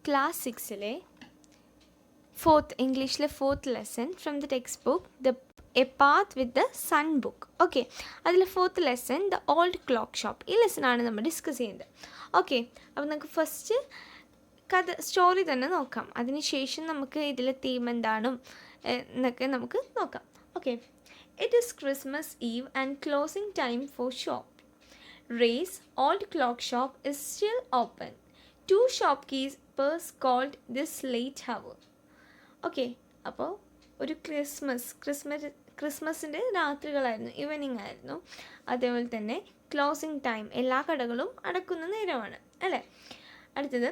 Class 6-ലെ ഇംഗ്ലീഷിലെ fourth lesson from the text book a path with the sun book. Okay, അതിൽ fourth lesson the old clock shop. ഈ ലെസണാണ് നമ്മൾ discuss ചെയ്യുന്നത്. ഓക്കെ, അപ്പോൾ നമുക്ക് ഫസ്റ്റ് സ്റ്റോറി തന്നെ നോക്കാം. അതിനുശേഷം നമുക്ക് ഇതിലെ തീം എന്താണും എന്നൊക്കെ നമുക്ക് നോക്കാം. Okay, it is Christmas eve and closing time for shop. Ray's old clock shop is still open. 2 shopkeepers called this late hour. Okay, അപ്പോൾ ഒരു ക്രിസ്മസിൻ്റെ രാത്രികളായിരുന്നു, ഈവനിങ് ആയിരുന്നു. അതേപോലെ തന്നെ ക്ലോസിംഗ് ടൈം, എല്ലാ കടകളും അടക്കുന്ന നേരമാണ് അല്ലേ. അടുത്തത്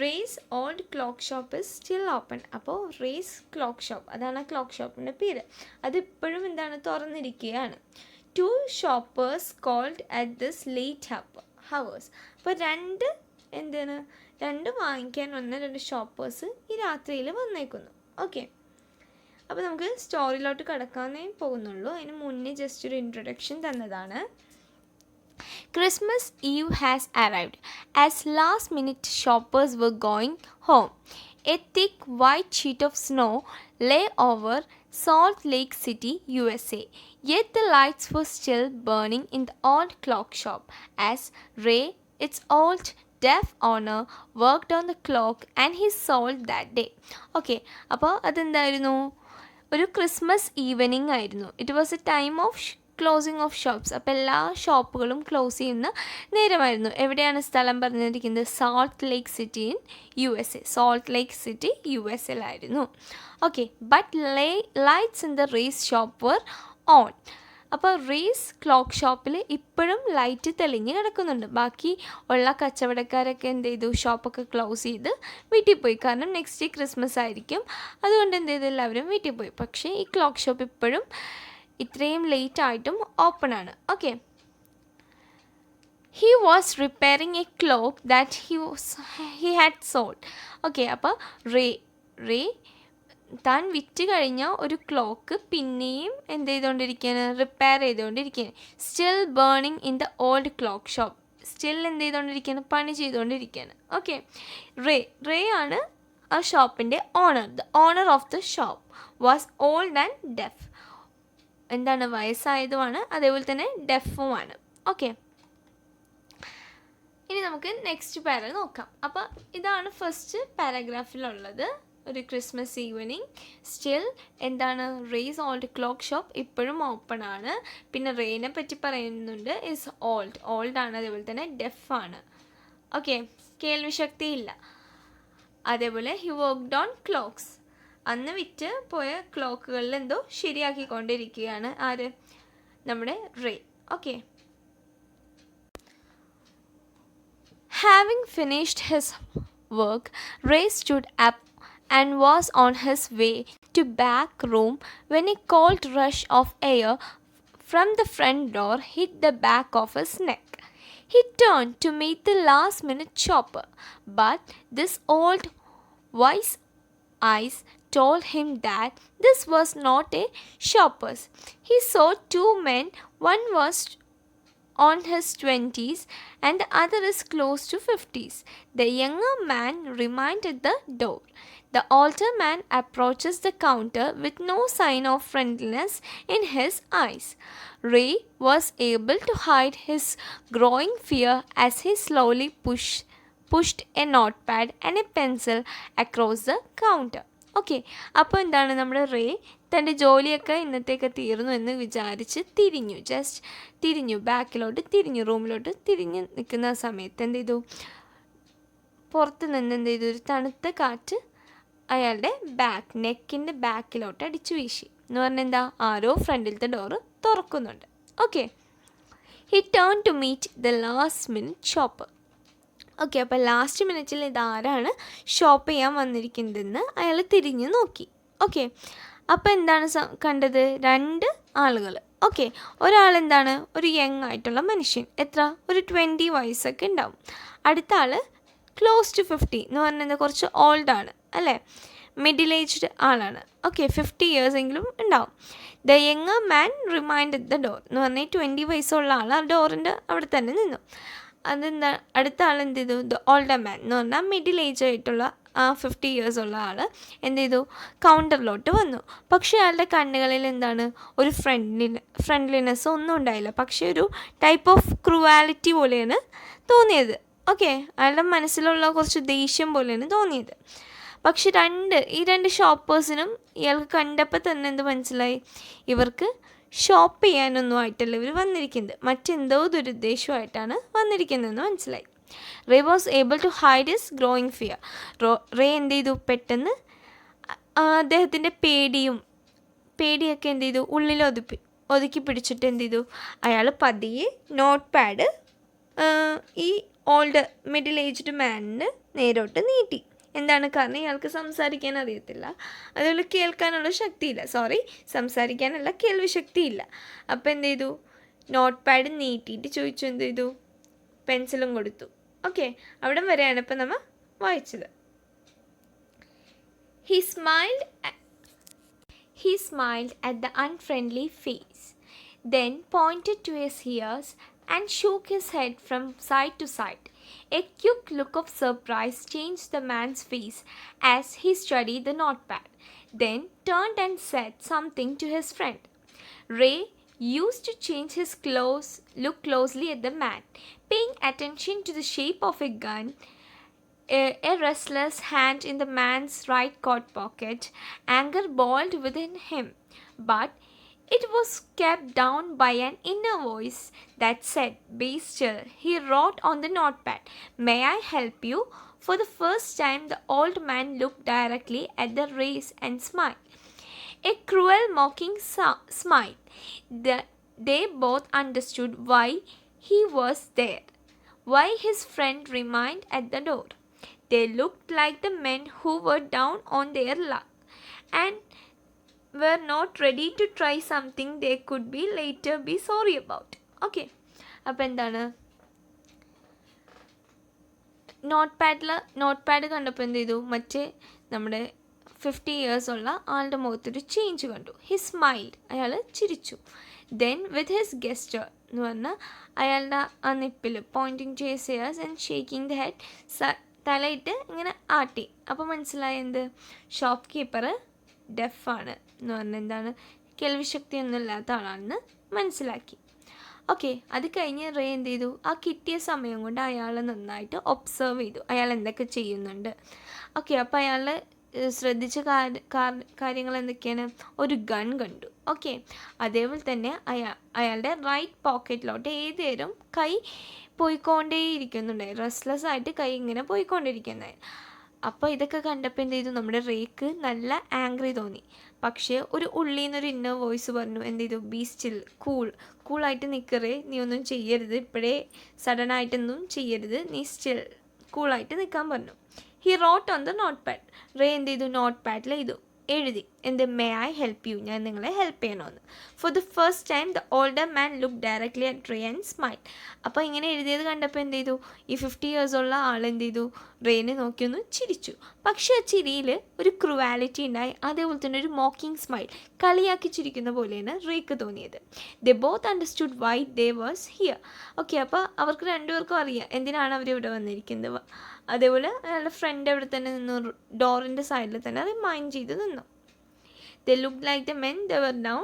Ray's old clock shop is still open. അപ്പോൾ റേസ് ക്ലോക്ക് ഷോപ്പ്, അതാണ് ആ ക്ലോക്ക് ഷോപ്പിൻ്റെ പേര്. അതിപ്പോഴും എന്താണ്, തുറന്നിരിക്കുകയാണ്. 2 shoppers called at this late hours. അപ്പോൾ രണ്ട് വാങ്ങിക്കാൻ വന്ന 2 ഷോപ്പേഴ്സ് ഈ രാത്രിയിൽ വന്നേക്കുന്നു. ഓക്കെ, അപ്പോൾ നമുക്ക് സ്റ്റോറിയിലോട്ട് കടക്കാനേ പോകുന്നുള്ളൂ. അതിന് മുന്നേ ജസ്റ്റ് ഒരു ഇൻട്രൊഡക്ഷൻ തന്നതാണ്. Christmas Eve has arrived as last-minute shoppers were going home. A thick white sheet of snow lay over Salt Lake City, USA. Yet the lights were still burning in the old clock shop as Ray, its old deaf owner, worked on the clock and he sold that day. Okay, അപ്പോൾ അതെന്തായിരുന്നു, ഒരു Christmas evening ആയിരുന്നു. It was a time of closing of shops. അപ്പോൾ എല്ലാ ഷോപ്പുകളും close ചെയ്യുന്ന നേരമായിരുന്നു. എവിടെയാണ് സ്ഥലം പറഞ്ഞിരിക്കുന്നത്, salt lake city in USA. Salt lake city USA-ലായിരുന്നു. Okay, but lights in the Ray's shop were on. അപ്പോൾ റേസ് ക്ലോക്ക് ഷോപ്പിൽ ഇപ്പോഴും ലൈറ്റ് തെളിഞ്ഞ് കിടക്കുന്നുണ്ട്. ബാക്കി ഉള്ള കച്ചവടക്കാരൊക്കെ എന്ത് ചെയ്തു, ഷോപ്പൊക്കെ ക്ലോസ് ചെയ്ത് വീട്ടിൽ പോയി. കാരണം നെക്സ്റ്റ് ഡേ ക്രിസ്മസ് ആയിരിക്കും. അതുകൊണ്ട് എന്ത് ചെയ്തു, എല്ലാവരും വീട്ടിൽ പോയി. പക്ഷേ ഈ ക്ലോക്ക് ഷോപ്പ് ഇപ്പോഴും ഇത്രയും ലേറ്റ് ആയിട്ടും ഓപ്പൺ ആണ്. Okay, he was repairing a clock that he had sold. Okay, അപ്പോൾ റേ താൻ വിറ്റ് കഴിഞ്ഞ ഒരു ക്ലോക്ക് പിന്നെയും എന്ത് ചെയ്തുകൊണ്ടിരിക്കുകയാണ്, റിപ്പയർ ചെയ്തുകൊണ്ടിരിക്കുകയാണ്. Still burning in the old clock shop. Still എന്ത് ചെയ്തുകൊണ്ടിരിക്കുകയാണ്, പണി ചെയ്തുകൊണ്ടിരിക്കുകയാണ്. ഓക്കെ, റേ ആണ് ആ ഷോപ്പിൻ്റെ owner. The owner of the shop was old and deaf. എന്താണ്, വയസ്സായതുമാണ്, അതേപോലെ തന്നെ ഡെഫുമാണ്. ഓക്കെ, ഇനി നമുക്ക് നെക്സ്റ്റ് പാര നോക്കാം. അപ്പോൾ ഇതാണ് ഫസ്റ്റ് പാരഗ്രാഫിലുള്ളത്. ഒരു ക്രിസ്മസ് ഈവനിങ്, സ്റ്റിൽ എന്താണ്, റേസ് ഓൾഡ് ക്ലോക്ക് ഷോപ്പ് ഇപ്പോഴും ഓപ്പൺ ആണ്. പിന്നെ റേനെ പറ്റി പറയുന്നുണ്ട്, ഇസ് ഓൾഡ് ആണ്, അതേപോലെ തന്നെ ഡെഫാണ്. ഓക്കെ, കേൾവിശക്തി ഇല്ല. അതേപോലെ ഹി വർക്ക്ഡ് ഓൺ ക്ലോക്സ്. അന്ന് വിറ്റ് പോയ ക്ലോക്കുകളിൽ എന്തോ ശരിയാക്കിക്കൊണ്ടിരിക്കുകയാണ് ആര്, നമ്മുടെ Ray. Okay, having finished his work, Ray stood up and was on his way to back room when a cold rush of air from the front door hit the back of his neck. He turned to meet the last-minute shopper, but this old wise eyes told him that this was not a shopper's. He saw 2 men, one was on his 20s and the other is close to 50s. The younger man remained at the door. The older man approaches the counter with no sign of friendliness in his eyes. Ray was able to hide his growing fear as he slowly pushed a notepad and a pencil across the counter. Okay, അപ്പോൾ എന്താണ്, നമ്മുടെ ray തൻ്റെ ജോലിയൊക്കെ ഇന്നത്തേക്ക് തീർന്നു എന്ന് വിചാരിച്ച് തിരിഞ്ഞു ബാക്കിലോട്ട് തിരിഞ്ഞു, റൂമിലോട്ട് തിരിഞ്ഞ് നിൽക്കുന്ന സമയത്ത് എന്ത് ചെയ്തു, പുറത്ത് നിന്ന് എന്ത് ചെയ്തു, ഒരു തണുത്ത കാറ്റ് അയാളുടെ നെക്കിൻ്റെ ബാക്കിലോട്ട് അടിച്ചു വീശി. എന്ന് പറഞ്ഞാൽ എന്താ, ആരോ ഫ്രണ്ടിലത്തെ ഡോറ് തുറക്കുന്നുണ്ട്. Okay, he turn to meet the last minute shopper. Okay, അപ്പോൾ ലാസ്റ്റ് മിനിറ്റിൽ ഇതാരാണ് ഷോപ്പ് ചെയ്യാൻ വന്നിരിക്കുന്നതെന്ന് അയാൾ തിരിഞ്ഞു നോക്കി. ഓക്കെ, അപ്പോൾ എന്താണ് കണ്ടത്, 2 ആളുകൾ. ഓക്കെ, ഒരാളെന്താണ്, ഒരു യങ് ആയിട്ടുള്ള മനുഷ്യൻ, എത്ര, ഒരു 20 വയസ്സൊക്കെ ഉണ്ടാവും. അടുത്ത ആൾ ക്ലോസ് ടു 50 എന്ന് പറഞ്ഞാൽ കുറച്ച് ഓൾഡാണ് അല്ലേ, മിഡിൽ ഏജ്ഡ് ആളാണ്. ഓക്കെ, 50 ഇയേഴ്സ് എങ്കിലും ഉണ്ടാവും. The younger man remind the door എന്ന് പറഞ്ഞാൽ 20 വയസ്സുള്ള ആൾ ആ ഡോറിൻ്റെ അവിടെ തന്നെ നിന്നു. അതെന്താ അടുത്ത ആൾ എന്ത് ചെയ്തു, ദ ഓൾഡർ മാൻ എന്ന് പറഞ്ഞാൽ മിഡിൽ ഏജ് ആയിട്ടുള്ള 50 years ഉള്ള ആൾ എന്ത് ചെയ്തു, കൗണ്ടറിലോട്ട് വന്നു. പക്ഷേ അയാളുടെ കണ്ണുകളിൽ എന്താണ്, ഒരു ഫ്രണ്ട്ലിനെസ് ഒന്നും ഉണ്ടായില്ല, പക്ഷേ ഒരു ടൈപ്പ് ഓഫ് ക്രുവാലിറ്റി പോലെയാണ് തോന്നിയത്. ഓക്കെ, അയാളുടെ മനസ്സിലുള്ള കുറച്ച് ദേഷ്യം പോലെയാണ് തോന്നിയത്. പക്ഷെ ഈ രണ്ട് ഷോപ്പേഴ്സിനും ഇയാൾക്ക് കണ്ടപ്പോൾ തന്നെ എന്ത് മനസ്സിലായി, ഇവർക്ക് ഷോപ്പ് ചെയ്യാനൊന്നും ആയിട്ടല്ല ഇവർ വന്നിരിക്കുന്നത്, മറ്റെന്തോ ദുരുദ്ദേശമായിട്ടാണ് വന്നിരിക്കുന്നതെന്ന് മനസ്സിലായി. Ray was able to hide his growing fear. Ray എന്ത് ചെയ്തു, പെട്ടെന്ന് അദ്ദേഹത്തിൻ്റെ പേടിയൊക്കെ എന്ത് ചെയ്തു, ഉള്ളിൽ ഒതുക്കി പിടിച്ചിട്ട് എന്ത് ചെയ്തു, അയാൾ പതിയെ നോട്ട് പാഡ് ഈ മിഡിൽ ഏജ്ഡ് മാനിന് നേരോട്ട് നീട്ടി. എന്താണ് കാരണം, ഇയാൾക്ക് സംസാരിക്കാൻ അറിയത്തില്ല, അതുപോലെ കേൾക്കാനുള്ള ശക്തിയില്ല, സംസാരിക്കാനുള്ള കേൾവി ശക്തിയില്ല. അപ്പോൾ എന്ത് ചെയ്തു, നോട്ട് പാഡ് നീട്ടിയിട്ട് ചോദിച്ചു, എന്ത് ചെയ്തു, പെൻസിലും കൊടുത്തു. ഓക്കെ, അവിടം വരെയാണ് ഇപ്പം നമ്മൾ വായിച്ചത്. He smiled at the unfriendly face, then pointed to his ears and shook his head from side to side. A quick look of surprise changed the man's face as he studied the notepad, then turned and said something to his friend. Ray used to change his look closely at the man, paying attention to the shape of a gun, a restless hand in the man's right coat pocket. Anger boiled within him, but it was kept down by an inner voice that said, "Be still." He wrote on the notepad, "May I help you?" For the first time, the old man looked directly at the race and smiled. A cruel, mocking smile. They both understood why he was there, why his friend remained at the door. They looked like the men who were down on their luck and were not ready to try something they could later be sorry about. Okay, അപ്പോൾ എന്താണ്, note pad കണ്ടപ്പോൾ എന്ത് ചെയ്തു, മറ്റേ നമ്മുടെ 50 years ഉള്ള ആളുടെ മുഖത്തൊരു ചേഞ്ച് കണ്ടു. ഹി സ്മൈൽഡ്, അയാൾ ചിരിച്ചു. ദെൻ വിത്ത് ഹിസ് ഗെസ്റ്റർ എന്ന് പറഞ്ഞാൽ അയാളുടെ ആ നിപ്പിൽ pointing to his ears and shaking the head, തലയിട്ട് ഇങ്ങനെ ആട്ടി. അപ്പോൾ മനസ്സിലായി എന്ത്, ഷോപ്പ് കീപ്പർ ഡെഫാണ് എന്ന് പറഞ്ഞാൽ എന്താണ്, കേൾവിശക്തിയൊന്നും ഇല്ലാത്ത ആളാണെന്ന് മനസ്സിലാക്കി. ഓക്കെ, അത് കഴിഞ്ഞ് റേ എന്ത് ചെയ്തു, ആ കിട്ടിയ സമയം കൊണ്ട് അയാൾ നന്നായിട്ട് ഒബ്സർവ് ചെയ്തു, അയാൾ എന്തൊക്കെ ചെയ്യുന്നുണ്ട്. ഓക്കെ, അപ്പോൾ അയാൾ ശ്രദ്ധിച്ച കാര്യങ്ങൾ എന്തൊക്കെയാണ്, ഒരു ഗൺ കണ്ടു. ഓക്കെ, അതേപോലെ തന്നെ അയാളുടെ റൈറ്റ് പോക്കറ്റിലോട്ട് ഏതേലും കൈ പോയിക്കൊണ്ടേയിരിക്കുന്നുണ്ടായി, റെസ്റ്റ്ലെസ് ആയിട്ട് കൈ ഇങ്ങനെ പോയിക്കൊണ്ടിരിക്കുന്നുണ്ടായി. അപ്പോൾ ഇതൊക്കെ കണ്ടപ്പോൾ എന്ത് ചെയ്തു, നമ്മുടെ റേക്ക് നല്ല ആംഗ്രി തോന്നി. പക്ഷേ ഒരു ഉള്ളിൽ നിന്നൊരു ഇന്നർ വോയിസ് പറഞ്ഞു, എന്ത് ചെയ്തു, ബി സ്റ്റിൽ, കൂളായിട്ട് നിൽക്കറേ, നീ ഒന്നും ചെയ്യരുത്, ഇപ്പോഴേ സഡനായിട്ടൊന്നും ചെയ്യരുത്, നീ സ്റ്റിൽ കൂളായിട്ട് നിൽക്കാൻ പറഞ്ഞു. He wrote on the note pad. Ray എന്ത് ചെയ്തു, നോട്ട് പാഡിൽ എഴുതി എന്ത്, മേ ഐ ഹെൽപ്പ് യു, ഞാൻ നിങ്ങളെ ഹെൽപ്പ് ചെയ്യണമെന്ന്. For the first time the older man look directly at Ray and smile. അപ്പോൾ ഇങ്ങനെ എഴുതിയത് കണ്ടപ്പോൾ എന്ത് ചെയ്തു, ഈ 50 years ഉള്ള ആൾ എന്ത് ചെയ്തു, റേനെ നോക്കിയൊന്ന് ചിരിച്ചു. പക്ഷേ ആ ചിരിയിൽ ഒരു ക്രുവാലിറ്റി ഉണ്ടായി, അതേപോലെ തന്നെ ഒരു മോക്കിംഗ് സ്മൈൽ, കളിയാക്കി ചിരിക്കുന്ന പോലെയാണ് റേക്ക് തോന്നിയത്. ദേ both understood why they was here. Okay, അപ്പോൾ അവർക്ക് രണ്ടുപേർക്കും അറിയാം എന്തിനാണ് അവരിവിടെ വന്നിരിക്കുന്നത്. അതേപോലെ അയാളുടെ ഫ്രണ്ട് അവിടെ തന്നെ നിന്നു, ഡോറിൻ്റെ സൈഡിൽ തന്നെ അത് മൈൻഡ് ചെയ്ത് നിന്നു. They look like the men they were down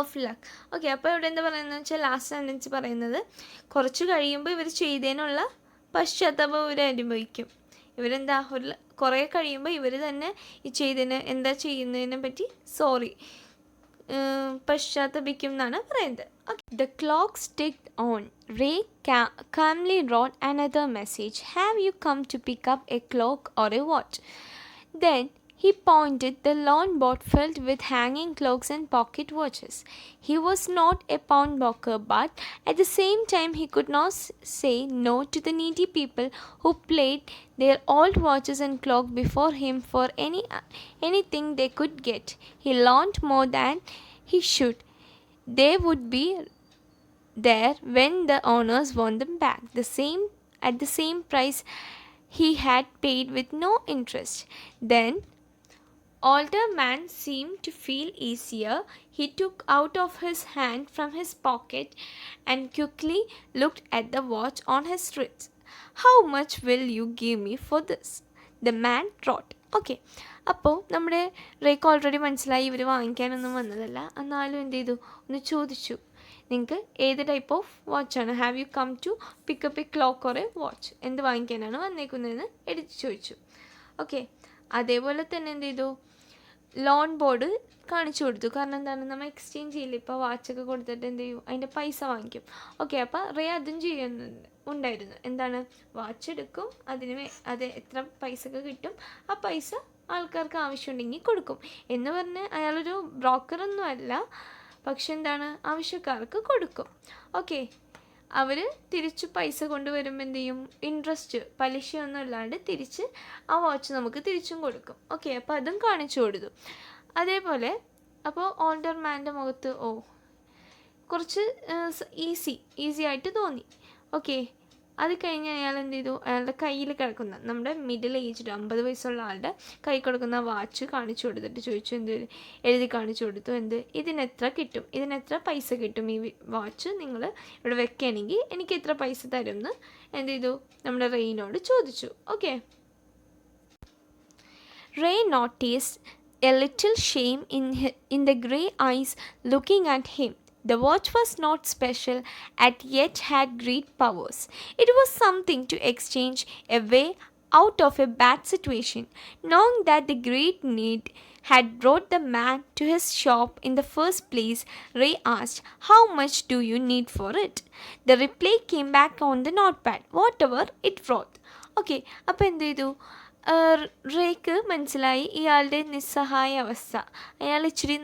of luck. Okay, അപ്പോൾ ഇവിടെ എന്താ പറയുന്നത് വെച്ചാൽ, ലാസ്റ്റ് സെൻറ്റൻസ് പറയുന്നത്, കുറച്ച് കഴിയുമ്പോൾ ഇവർ ചെയ്തതിനുള്ള പശ്ചാത്താപം ഇവർ അനുഭവിക്കും. ഇവരെന്താ കുറേ കഴിയുമ്പോൾ ഇവർ തന്നെ ഈ എന്താ ചെയ്യുന്നതിനെ പറ്റി പശ്ചാത്തപിക്കും എന്നാണ് പറയുന്നത്. The clock ticked on. Ray calmly wrote another message. Have you come to pick up a clock or a watch? Then he pointed the lawn board filled with hanging cloaks and pocket watches. He was not a pawnbroker, but at the same time he could not say no to the needy people who played their old watches and clock before him for anything they could get. He loaned more than he should. They would be there when the owners want them back, at the same price he had paid with no interest. Then older man seemed to feel easier. He took out of his hand from his pocket and quickly looked at the watch on his wrist. How much will you give me for this? The man thought. Okay, അപ്പോൾ നമ്മുടെ rake already മനസ്സിലായി ഇവർ വാങ്ങിക്കാനൊന്നും വന്നതല്ല. എന്നാലും എന്ത് ചെയ്തു, ഒന്ന് ചോദിച്ചു, നിങ്ങൾക്ക് ഏത് ടൈപ്പ് ഓഫ് വാച്ചാണ്, have you come to pick up a clock or a watch, എന്ത് വാങ്ങിക്കാനാണ് വന്നേക്കുന്നതെന്ന് എടുത്ത് ചോദിച്ചു. ഓക്കെ, അതേപോലെ തന്നെ എന്ത് ചെയ്തു, ലോൺ ബോർഡ് കാണിച്ചു കൊടുത്തു. കാരണം എന്താണ്, നമ്മൾ എക്സ്ചേഞ്ച് ചെയ്യില്ല, ഇപ്പോൾ വാച്ചൊക്കെ കൊടുത്തിട്ട് എന്ത് ചെയ്യും, അതിൻ്റെ പൈസ വാങ്ങിക്കും. ഓക്കെ, അപ്പോൾ റേ അതും ഉണ്ടായിരുന്നു. എന്താണ്, വാച്ച് എടുക്കും, അത് എത്ര പൈസക്ക് കിട്ടും, ആ പൈസ ആൾക്കാർക്ക് ആവശ്യമുണ്ടെങ്കിൽ കൊടുക്കും എന്ന് പറഞ്ഞ് അയാളൊരു ബ്രോക്കറൊന്നും അല്ല, പക്ഷെ എന്താണ്, ആവശ്യക്കാർക്ക് കൊടുക്കും. ഓക്കെ, അവർ തിരിച്ച് പൈസ കൊണ്ടുവരുമ്പോൾ എന്ത് ചെയ്യും, ഇൻട്രസ്റ്റ് പലിശയൊന്നും ഇല്ലാണ്ട് തിരിച്ച് ആ വാച്ച് നമുക്ക് തിരിച്ചും കൊടുക്കും. ഓക്കെ, അപ്പോൾ അതും കാണിച്ചു കൊടുത്തു. അതേപോലെ അപ്പോൾ ഓൾഡർ മാൻ്റെ മുഖത്ത് കുറച്ച് ഈസി ആയിട്ട് തോന്നി. ഓക്കെ, അത് കഴിഞ്ഞ് അയാൾ എന്ത് ചെയ്തു, അയാളുടെ കയ്യിൽ കിടക്കുന്ന നമ്മുടെ മിഡിൽ ഏജ്ഡ് 50 വയസ്സുള്ള ആളുടെ കൈ കൊടുക്കുന്ന വാച്ച് കാണിച്ചു കൊടുത്തിട്ട് ചോദിച്ചു, എഴുതി കാണിച്ചു കൊടുത്തു, ഇതിനെത്ര കിട്ടും, ഇതിനെത്ര പൈസ കിട്ടും, ഈ വാച്ച് നിങ്ങൾ ഇവിടെ വെക്കുകയാണെങ്കിൽ എനിക്ക് എത്ര പൈസ തരും എന്ന് എന്ത് ചെയ്തു, നമ്മുടെ റേയിനോട് ചോദിച്ചു. Okay, Ray noticed a little shame in the grey eyes looking at him. The watch was not special, yet had great powers. It was something to exchange a way out of a bad situation. Knowing that the great need had brought the man to his shop in the first place, Ray asked, "How much do you need for it?" The reply came back on the notepad, "Whatever it brought." Okay, അപ്പോൾ എന്ത് ചെയ്തു, rake മനസ്സിലായി ഇയാളുടെ നിസ്സഹായ അവസ്ഥ. അയാൾ ഇച്ചിരി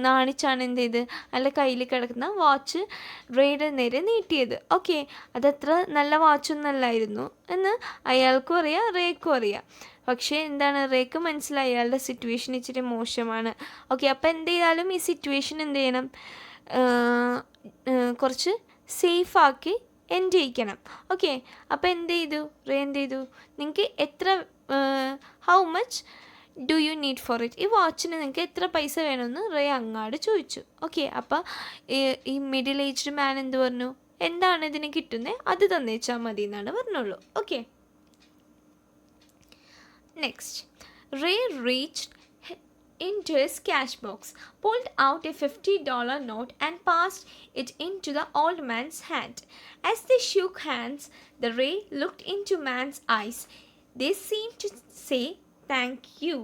നാണിച്ചാണ് എന്ത് ചെയ്ത് അയാളുടെ കയ്യിൽ കിടക്കുന്ന വാച്ച് റേയുടെ നേരെ നീട്ടിയത്. ഓക്കെ, അതത്ര നല്ല വാച്ചൊന്നല്ലായിരുന്നു എന്ന് അയാൾക്കും അറിയാം, റേക്കും അറിയാം. പക്ഷേ എന്താണ്, റേക്ക് മനസ്സിലായി അയാളുടെ സിറ്റുവേഷൻ ഇച്ചിരി മോശമാണ്. ഓക്കെ, അപ്പോൾ എന്ത് ചെയ്താലും ഈ സിറ്റുവേഷൻ എന്ത് ചെയ്യണം, കുറച്ച് സേഫാക്കി എൻഡ് ചെയ്യിക്കണം. ഓക്കെ, അപ്പോൾ എന്ത് ചെയ്തു, റേ എന്ത് ചെയ്തു, നിങ്ങൾക്ക് എത്ര how much do you need for it, ഈ വാച്ചിന് നിങ്ങൾക്ക് എത്ര പൈസ വേണമെന്ന് റേ അങ്ങാട് ചോദിച്ചു. ഓക്കെ, അപ്പോൾ ഈ മിഡിൽ ഏജ്ഡ് മാൻ എന്ത് പറഞ്ഞു, എന്താണ് ഇതിന് കിട്ടുന്നത് അത് തന്നേച്ചാൽ മതി എന്നാണ് പറഞ്ഞുള്ളൂ. Okay, next Ray reached into his cash box, pulled out a $50 note and passed it into the old man's hand. As they shook hands, the Ray looked into man's eyes. They seemed to say, "Thank you."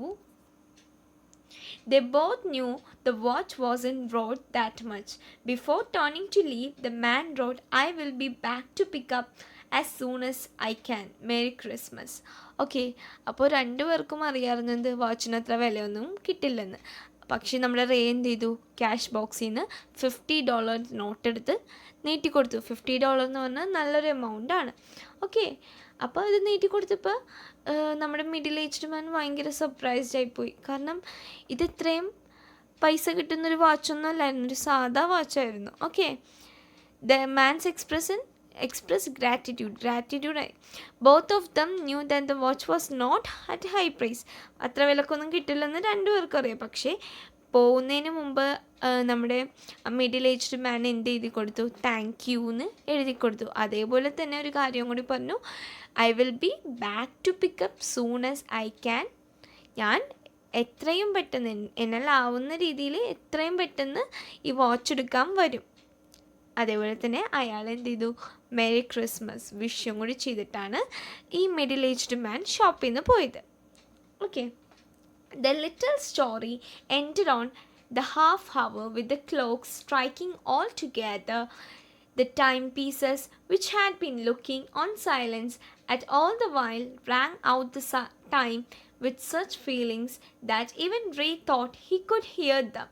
They both knew the watch wasn't worth that much. Before turning to leave, the man wrote, "I will be back to pick up as soon as I can. Merry Christmas." Okay, അപ്പോൾ രണ്ടുപേർക്കും അറിയാവുന്നത് വാച്ചിന് അത്ര വിലയൊന്നും കിട്ടില്ലെന്ന്. പക്ഷേ നമ്മുടെ ray എന്ത് ചെയ്തു, cash ബോക്സിൽ നിന്ന് $50 നോട്ട് എടുത്ത് നീട്ടിക്കൊടുത്തു. $50 എന്ന് പറഞ്ഞാൽ നല്ലൊരു എമൗണ്ട് ആണ്. ഓക്കെ, അപ്പോൾ ഇത് നീട്ടിക്കൊടുത്തപ്പോൾ നമ്മുടെ മിഡിൽ ഏജ്ഡ് മാൻ ഭയങ്കര സർപ്രൈസ്ഡ് ആയിപ്പോയി. കാരണം ഇത് ഇത്രയും പൈസ കിട്ടുന്നൊരു വാച്ചൊന്നും അല്ലായിരുന്നു, ഒരു സാധാ വാച്ചായിരുന്നു. Okay, the man's expressed gratitude. Both of them knew that the watch was not at high price. അത്ര വിലക്കൊന്നും കിട്ടില്ലെന്ന് രണ്ടുപേർക്കും അറിയാം. പക്ഷേ പോകുന്നതിന് മുമ്പ് നമ്മുടെ മിഡിൽ ഏജ്ഡ് മാൻ എന്ത് എഴുതി കൊടുത്തു, താങ്ക് യു എന്ന് എഴുതി കൊടുത്തു. അതേപോലെ തന്നെ ഒരു കാര്യം കൂടി പറഞ്ഞു, "I will be back to pick up soon as I can." ഞാൻ എത്രയും പെട്ടെന്ന് എന്നാലാവുന്ന രീതിയിൽ എത്രയും പെട്ടെന്ന് ഈ വാച്ച് എടുക്കാൻ വരും. അതേപോലെ തന്നെ അയാൾ എന്ത് ചെയ്തു, മെരി ക്രിസ്മസ് വിഷും കൂടി ചെയ്തിട്ടാണ് ഈ മിഡിൽ ഏജ്ഡ് മാൻ ഷോപ്പിൽ നിന്ന് പോയത്. Okay, the little story ended on the half hour with the clocks striking all together. The timepieces, which had been looking on silence at all the while, rang out the time with such feelings that even Ray thought he could hear them.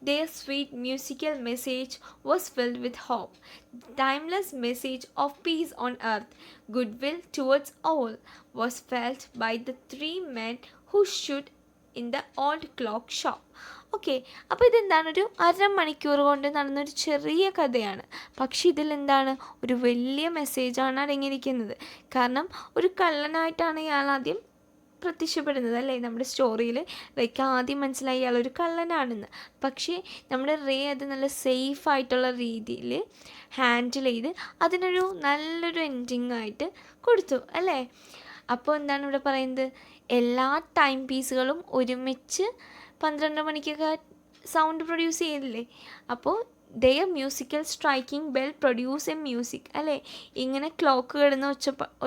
Their sweet musical message was filled with hope. The timeless message of peace on earth, goodwill towards all, was felt by the three men who stood in the old clock shop. Okay, അപ്പോൾ ഇതെന്താണ്, ഒരു അരമണിക്കൂർ കൊണ്ട് നടന്നൊരു ചെറിയ കഥയാണ്. പക്ഷേ ഇതിലെന്താണ്, ഒരു വലിയ മെസ്സേജാണ് അടങ്ങിയിരിക്കുന്നത്. കാരണം ഒരു കള്ളനായിട്ടാണ് ഇയാൾ ആദ്യം പ്രത്യക്ഷപ്പെടുന്നത് അല്ലേ നമ്മുടെ സ്റ്റോറിയിൽ. റേക്ക് ആദ്യം മനസ്സിലായി ഇയാളൊരു കള്ളനാണെന്ന്. പക്ഷേ നമ്മുടെ റേ അത് നല്ല സേഫായിട്ടുള്ള രീതിയിൽ ഹാൻഡിൽ ചെയ്ത് അതിനൊരു നല്ലൊരു എൻഡിങ് ആയിട്ട് കൊടുത്തു അല്ലേ. അപ്പോൾ എന്താണ് ഇവിടെ പറയുന്നത്, എല്ലാ ടൈം പീസുകളും ഒരുമിച്ച് 12 മണിക്കൊക്കെ സൗണ്ട് പ്രൊഡ്യൂസ് ചെയ്തില്ലേ. അപ്പോൾ there musical striking bell produce a music അല്ലേ. ഇങ്ങനെ ക്ലോക്ക് കിടന്ന്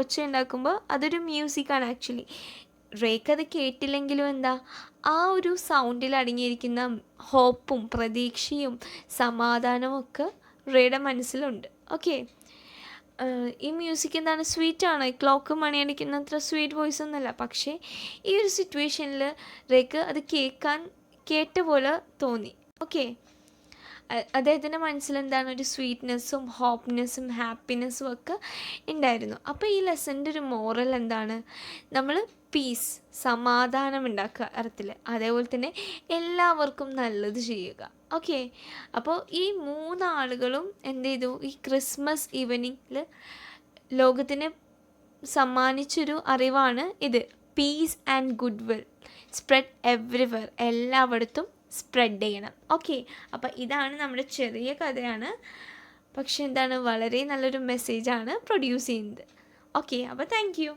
ഒച്ച ഉണ്ടാക്കുമ്പോൾ അതൊരു മ്യൂസിക്കാണ് ആക്ച്വലി. റേക്ക് അത് കേട്ടില്ലെങ്കിലും എന്താ, ആ ഒരു സൗണ്ടിൽ അടങ്ങിയിരിക്കുന്ന ഹോപ്പും പ്രതീക്ഷയും സമാധാനവും ഒക്കെ റേയുടെ മനസ്സിലുണ്ട്. ഓക്കെ, ഈ മ്യൂസിക് എന്താണ്, സ്വീറ്റാണ്. ക്ലോക്ക് മണിയടിക്കുന്ന അത്ര സ്വീറ്റ് വോയിസ് ഒന്നുമല്ല. പക്ഷേ ഈ ഒരു സിറ്റുവേഷനിൽ റേക്ക് അത് കേട്ട പോലെ തോന്നി. ഓക്കെ, അദ്ദേഹത്തിൻ്റെ മനസ്സിലെന്താണ്, ഒരു സ്വീറ്റ്നെസ്സും ഹോപ്പ്നെസ്സും ഹാപ്പിനെസ്സും ഒക്കെ ഉണ്ടായിരുന്നു. അപ്പോൾ ഈ ലെസൻ്റെ ഒരു മോറൽ എന്താണ്, നമ്മൾ പീസ്, സമാധാനം ഉണ്ടാക്കുക അർത്ഥത്തിൽ, അതേപോലെ തന്നെ എല്ലാവർക്കും നല്ലത് ചെയ്യുക. ഓക്കെ, അപ്പോൾ ഈ 3 ആളുകളും എന്ത് ചെയ്തു, ഈ ക്രിസ്മസ് ഈവനിങ്ങിൽ ലോകത്തിന് സമ്മാനിച്ചൊരു അറിവാണ് ഇത്. Piece and good will spread everywhere, എല്ലായിടത്തും സ്പ്രെഡ് ചെയ്യണം. ഓക്കെ, അപ്പോൾ ഇതാണ് നമ്മുടെ ചെറിയ കഥയാണ്, പക്ഷെ എന്താണ്, വളരെ നല്ലൊരു മെസ്സേജാണ് പ്രൊഡ്യൂസ് ചെയ്യുന്നത്. ഓക്കെ, അപ്പോൾ താങ്ക് യു.